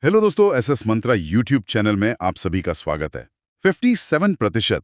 Hello दोस्तों, SS मंत्रा YouTube channel में आप सभी का स्वागत है। 57%,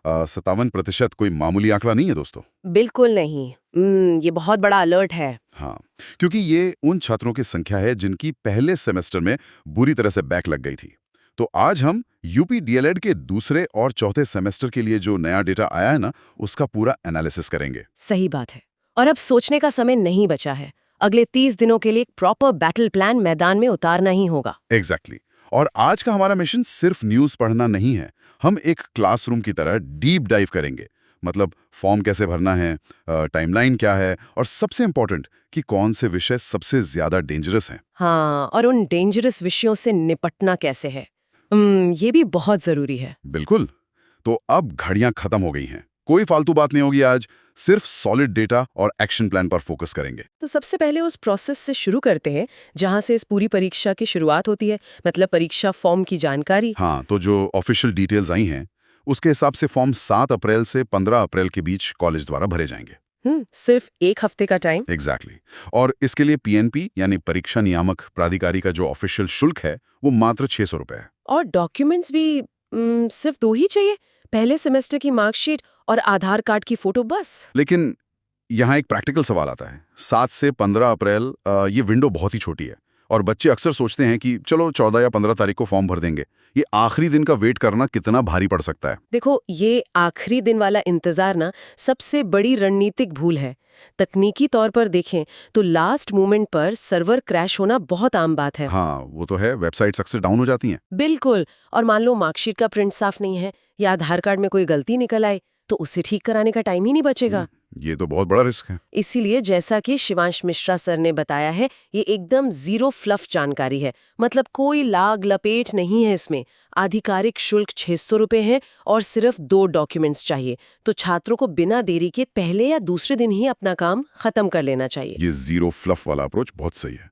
57% कोई मामूली आंकड़ा नहीं है दोस्तों। बिल्कुल नहीं। ये बहुत बड़ा अलर्ट है। हाँ, क्योंकि ये उन छात्रों की संख्या है जिनकी पहले सेमेस्टर में बुरी तरह से बैक लग गई थी। तो आज हम यूपी डीएलएड के दूसरे और चौथे सेमेस्टर के लिए जो नया डेटा आया है ना, उसका पूरा एनालिसिस करेंगे। सही बात है। और अब सोचने का समय नहीं बचा है। अगले 30 दिनों के लिए एक प्रॉपर बैटल प्लान मैदान में उतारना ही होगा। एग्जैक्टली और आज का हमारा मिशन सिर्फ न्यूज़ पढ़ना नहीं है। हम एक क्लासरूम की तरह डीप डाइव करेंगे। मतलब फॉर्म कैसे भरना है, टाइमलाइन क्या है और सबसे इम्पोर्टेंट कि कौन से विषय सबसे ज़्यादा डेंजरस हैं। हाँ, और उन डेंजरस विषयों से निपटना कैसे है, ये भी बहुत जरूरी है। बिल्कुल। तो अब घड़ियां खत्म हो गई हैं। कोई फालतू बात नहीं होगी आज, सिर्फ सॉलिड डेटा और एक्शन प्लान पर फोकस करेंगे। तो सबसे पहले उस प्रोसेस से शुरू करते हैं जहां से इस पूरी परीक्षा की शुरुआत होती है, मतलब परीक्षा फॉर्म की जानकारी। हाँ, तो जो ऑफिशियल डिटेल्स आई हैं, उसके हिसाब से फॉर्म 7 अप्रैल से 15 अप्रैल के बीच कॉलेज द्वारा भरे जाएंगे। सिर्फ एक हफ्ते का टाइम। एग्जैक्टली और इसके लिए पीएनपी यानी परीक्षा नियामक प्राधिकारी का जो ऑफिशियल शुल्क है, वो मात्र 600 रुपए है। और डॉक्यूमेंट्स भी सिर्फ 2 ही चाहिए, पहले सेमेस्टर की मार्कशीट और आधार कार्ड की फोटो बस। लेकिन यहाँ एक प्रैक्टिकल सवाल आता है। 7 से 15 अप्रैल ये विंडो बहुत ही छोटी है और बच्चे अक्सर सोचते हैं कि चलो 14 या 15 तारीख को फॉर्म भर देंगे। ये आखिरी दिन का वेट करना कितना भारी पड़ सकता है। देखो, ये आखिरी दिन वाला इंतजार ना सबसे बड़ी रणनीतिक भूल है। तकनीकी तौर पर देखें तो लास्ट मोमेंट पर सर्वर क्रैश होना बहुत आम बात है। हाँ, वो तो है, वेबसाइट्स अक्सर डाउन हो जाती हैं। बिल्कुल। और मान लो मार्कशीट का प्रिंट साफ नहीं है या आधार कार्ड में कोई गलती निकल आए, तो उसे ठीक कराने का टाइम ही नहीं बचेगा। ये तो बहुत बड़ा रिस्क है। इसीलिए जैसा कि शिवांश मिश्रा सर ने बताया है, ये एकदम जीरो फ्लफ जानकारी है। मतलब कोई लाग लपेट नहीं है इसमें। आधिकारिक शुल्क 600 रुपए है और सिर्फ 2 डॉक्यूमेंट्स चाहिए। तो छात्रों को बिना देरी के पहले या दूसरे दिन ही अपना काम खत्म कर लेना चाहिए। ये जीरो फ्लफ वाला अप्रोच बहुत सही है।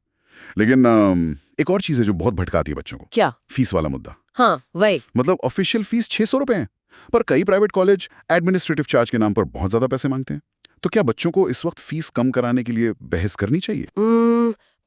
लेकिन एक और चीज़ है जो बहुत भटकाती है बच्चों को। क्या? फीस वाला मुद्दा। हाँ, वही। मतलब ऑफिशियल फीस 600 रुपए है, पर कई प्राइवेट कॉलेज एडमिनिस्ट्रेटिव चार्ज के नाम पर बहुत ज्यादा पैसे मांगते हैं। तो क्या बच्चों को इस वक्त फीस कम कराने के लिए बहस करनी चाहिए?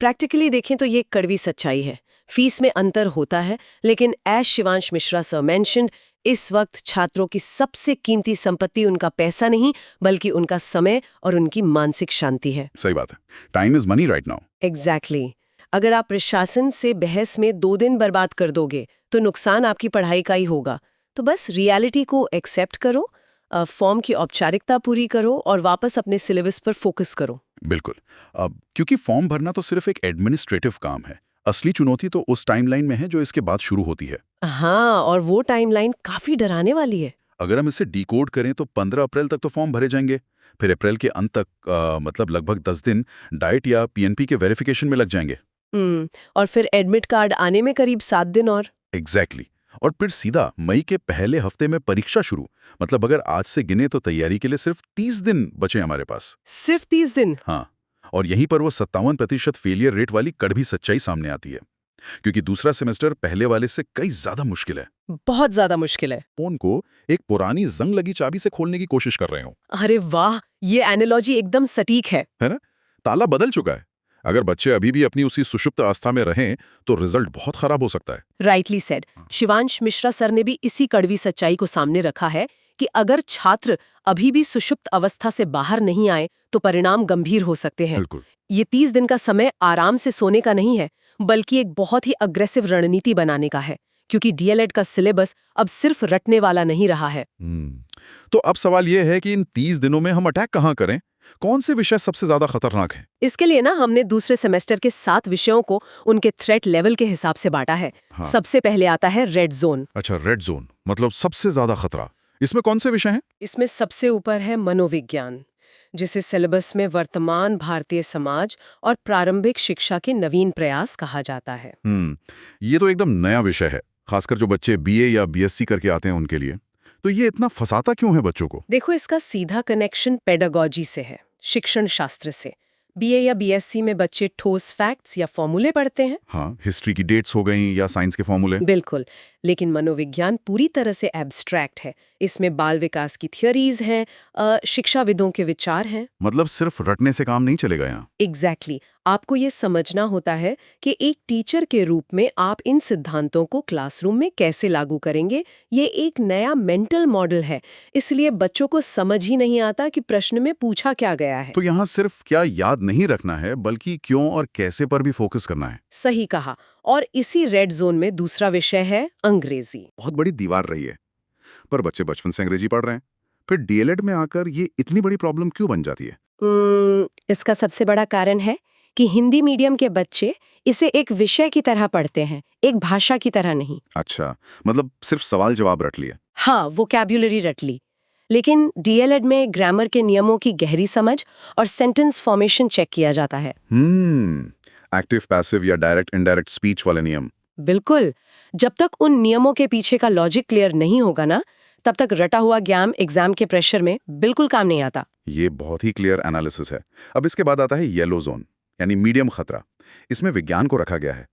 प्रैक्टिकली देखें तो ये कड़वी सच्चाई है। फीस में अंतर होता है, लेकिन as Shivansh Mishra sir mentioned, इस वक्त छात्रों की सबसे कीमती संपत्ति उनका पैसा नहीं, बल्कि उनका समय और उनकी मानसिक शांति है। सही बात है। Time is money right now. Exactly. अगर आप प्रशासन से बहस में 2 दिन बर्बाद कर दोगे, तो नुकसान आपकी पढ़ाई का ही होगा। तो बस रियलिटी को एक्सेप्ट करो, फॉर्म की औपचारिकता पूरी करो और वापस अपने सिलेबस पर फोकस करो। बिल्कुल। अब क्योंकि फॉर्म भरना तो सिर्फ एक एडमिनिस्ट्रेटिव काम है, असली चुनौती तो उस टाइमलाइन में है जो इसके बाद शुरू होती है। हाँ, और वो टाइमलाइन काफी डराने वाली है। अगर हम इसे डिकोड करें तो 15 अप्रैल तक तो फॉर्म भरे जाएंगे। फिर अप्रैल के अंत तक मतलब लगभग 10 दिन डाइट या पीएनपी के वेरिफिकेशन में लग जाएंगे। और फिर एडमिट कार्ड आने में करीब 7 दिन और। एग्जैक्टली और फिर सीधा मई के पहले हफ्ते में परीक्षा शुरू। मतलब अगर आज से गिने तो तैयारी के लिए सिर्फ 30 दिन बचे हमारे पास। सिर्फ 30 दिन? हाँ, और यहीं पर वो 57% फेलियर रेट वाली कड़वी सच्चाई सामने आती है। क्योंकि दूसरा सेमेस्टर पहले वाले से कई ज्यादा मुश्किल है। बहुत ज्यादा मुश्किल है। फोन को एक पुरानी जंग लगी चाबी से खोलने की कोशिश कर रहे हो। अरे वाह, ये एनालॉजी एकदम सटीक है। है ना? ताला बदल चुका है। अगर बच्चे अभी भी अपनी उसी सुषुप्त अवस्था में रहें तो रिजल्ट बहुत खराब हो सकता है। Rightly said. Shivansh Mishra sir ने भी इसी कड़वी सच्चाई को सामने रखा है कि अगर छात्र अभी भी सुषुप्त अवस्था से बाहर नहीं आए तो परिणाम गंभीर हो सकते हैं। बिल्कुल। ये 30 दिन का समय आराम से सोने का नहीं है, बल्कि एक बहुत ही अग्रेसिव रणनीति बनाने का है, क्योंकि डीएलएड का सिलेबस अब सिर्फ रटने वाला नहीं रहा है। तो अब सवाल यह है कि इन 30 दिनों में हम अटैक कहाँ करें? कौन से विषय सबसे ज्यादा खतरनाक हैं? इसके लिए ना हमने दूसरे सेमेस्टर के 7 विषयों को उनके थ्रेट लेवल के हिसाब से बांटा है। हाँ। सबसे पहले आता है रेड जोन। अच्छा, रेड जोन मतलब सबसे ज्यादा खतरा। इसमें कौन से विषय हैं? इसमें सबसे ऊपर है मनोविज्ञान, जिसे सिलेबस में वर्तमान भारतीय समाज और प्रारंभिक शिक्षा के नवीन प्रयास कहा जाता है। ये तो एकदम नया विषय है, खासकर जो बच्चे बीए या बीएससी करके आते हैं उनके लिए। तो ये इतना फंसाता क्यों है बच्चों को? देखो, इसका सीधा कनेक्शन पेडागोजी से है, शिक्षण शास्त्र से। बीए या बीएससी में बच्चे ठोस फैक्ट्स या फॉर्मूले पढ़ते हैं। हाँ, हिस्ट्री की डेट्स हो गई या साइंस के फॉर्मूले। बिल्कुल। लेकिन मनोविज्ञान पूरी तरह से एब्स्ट्रैक्ट है। इसमें बाल विकास की थियोरीज हैं, शिक्षाविदों के विचार हैं। मतलब सिर्फ रटने से काम नहीं चलेगा यहाँ। एग्जैक्टली। आपको ये समझना होता है कि एक टीचर के रूप में आप इन सिद्धांतों को क्लासरूम में कैसे लागू करेंगे। ये एक नया मेंटल मॉडल है, इसलिए बच्चों को समझ ही नहीं आता कि प्रश्न में पूछा क्या गया है। तो यहाँ सिर्फ क्या याद नहीं रखना है, बल्कि क्यों और कैसे पर भी फोकस करना है। सही कहा। और इसी रेड जोन में दूसरा विषय है अंग्रेजी। बहुत बड़ी दीवार रही है, पर बच्चे बचपन से अंग्रेजी पढ़ रहे हैं, फिर डीएलएड में आकर ये इतनी बड़ी प्रॉब्लम क्यों बन जाती है? इसका सबसे बड़ा कारण है कि हिंदी मीडियम के बच्चे इसे एक विषय की तरह पढ़ते हैं, एक भाषा की तरह नहीं। अच्छा, मतलब सिर्फ सवाल जवाब रट लिए। हाँ, वोकैब्युलरी रट ली। लेकिन डीएलएड में ग्रामर के नियमों की गहरी समझ और सेंटेंस फॉर्मेशन चेक किया जाता है। एक्टिव पैसिव या डायरेक्ट इनडायरेक्ट स्पीच वाले नियम। बिल्कुल। जब तक उन नियमों के पीछे का लॉजिक क्लियर नहीं होगा ना, तब तक रटा हुआ ज्ञान एग्जाम के प्रेशर में बिल्कुल काम नहीं आता। ये बहुत ही क्लियर एनालिसिस है। अब इसके बाद आता है येलो जोन, यानी मीडियम खतरा। इसमें विज्ञान को रखा गया है,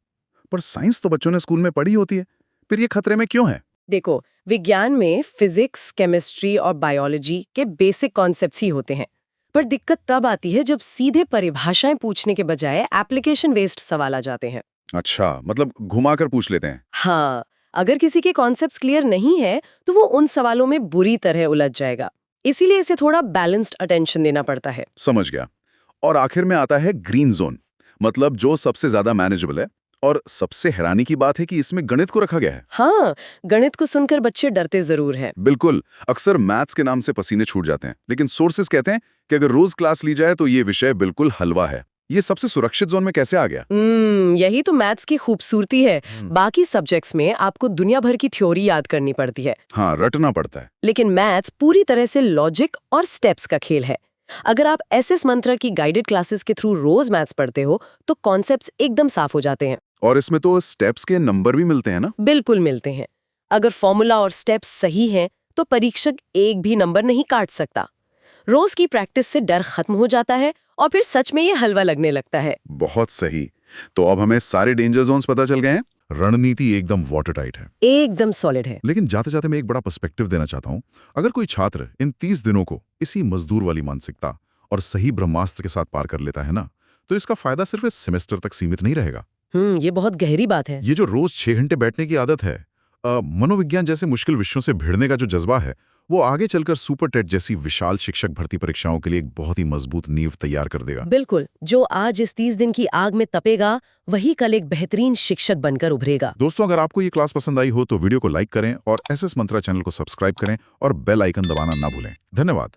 पर साइंस तो बच्चों ने स्कूल में पढ़ी होती है, फिर ये खतरे में क्यों है? देखो, विज्ञान में फिजिक्स, केमिस्ट्री और बायोलॉजी के बेसिक कॉन्सेप्ट्स ही होते हैं, पर दिक्कत तब आती है जब सीधे परिभाषाएं पूछने के बजाय एप्लीकेशन बेस्ड सवाल आ जाते हैं। अच्छा, मतलब घुमाकर पूछ लेते हैं। हाँ, अगर किसी के कॉन्सेप्ट्स क्लियर नहीं है तो वो उन सवालों में बुरी तरह उलझ जाएगा। इसीलिए इसे थोड़ा बैलेंस्ड अटेंशन देना पड़ता है। समझ गया। और आखिर में आता है ग्रीन जोन, मतलब जो सबसे ज्यादा मैनेजेबल है। और सबसे हैरानी की बात है कि इसमें गणित को रखा गया है। हाँ, गणित को सुनकर बच्चे डरते जरूर हैं। बिल्कुल, अक्सर मैथ्स के नाम से पसीने छूट जाते हैं, लेकिन सोर्सेज कहते हैं कि अगर रोज क्लास ली जाए तो ये विषय बिल्कुल हलवा है। ये सबसे सुरक्षित जोन में कैसे आ गया? यही तो मैथ्स की खूबसूरती है। बाकी सब्जेक्ट्स में आपको दुनिया भर की थ्योरी याद करनी पड़ती है। हाँ, रटना पड़ता है। लेकिन मैथ्स पूरी तरह से लॉजिक और स्टेप्स का खेल है। अगर आप एसएस मंत्रा की गाइडेड क्लासेस के थ्रू रोज मैथ्स पढ़ते हो तो कॉन्सेप्ट्स एकदम साफ हो जाते हैं। और इसमें तो स्टेप्स के नंबर भी मिलते हैं ना? बिल्कुल मिलते हैं। अगर फॉर्मूला और स्टेप्स सही हैं तो परीक्षक एक भी नंबर नहीं काट सकता। रोज की प्रैक्टिस से डर खत्म हो जाता है और फिर सच में ये हलवा लगने लगता है। बहुत सही। तो अब हमें सारे डेंजर जोन्स पता चल गए हैं। रणनीति एकदम वाटर टाइट है, एकदम सॉलिड है। लेकिन जाते जाते मैं एक बड़ा पर्सपेक्टिव देना चाहता हूँ। अगर कोई छात्र इन 30 दिनों को इसी मजदूर वाली मानसिकता और सही ब्रह्मास्त्र के साथ पार कर लेता है ना, तो इसका फायदा सिर्फ इस सेमेस्टर तक सीमित नहीं रहेगा। ये बहुत गहरी बात है। ये जो रोज 6 घंटे बैठने की आदत है, मनोविज्ञान जैसे मुश्किल विषयों से भिड़ने का जो जज्बा है, वो आगे चलकर सुपर टेट जैसी विशाल शिक्षक भर्ती परीक्षाओं के लिए एक बहुत ही मजबूत नींव तैयार कर देगा। बिल्कुल, जो आज इस 30 दिन की आग में तपेगा वही कल एक बेहतरीन शिक्षक बनकर उभरेगा। दोस्तों, अगर आपको ये क्लास पसंद आई हो तो वीडियो को लाइक करें और एसएस मंत्रा चैनल को सब्सक्राइब करें और बेल आइकन दबाना ना भूलें। धन्यवाद।